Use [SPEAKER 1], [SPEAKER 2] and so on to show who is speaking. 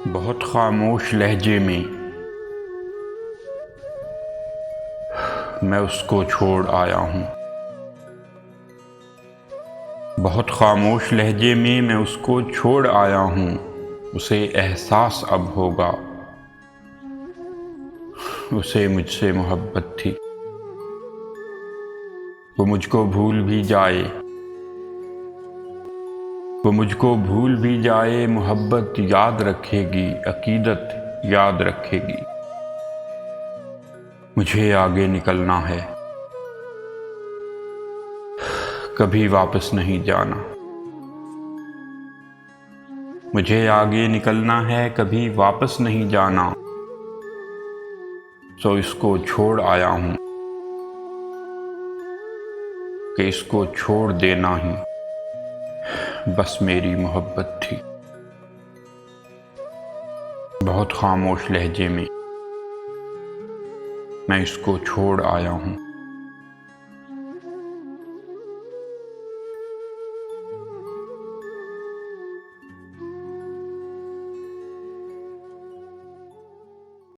[SPEAKER 1] बहुत खामोश लहजे में मैं उसको छोड़ आया हूँ। बहुत खामोश लहजे में मैं उसको छोड़ आया हूँ। उसे एहसास अब होगा, उसे मुझसे मोहब्बत थी। वो मुझको भूल भी जाए, वो मुझको भूल भी जाए, मोहब्बत याद रखेगी, अकीदत याद रखेगी। मुझे आगे निकलना है, कभी वापस नहीं जाना। मुझे आगे निकलना है, कभी वापस नहीं जाना। सो इसको छोड़ आया हूँ कि इसको छोड़ देना ही बस मेरी मोहब्बत थी। बहुत खामोश लहजे में मैं इसको छोड़ आया हूँ।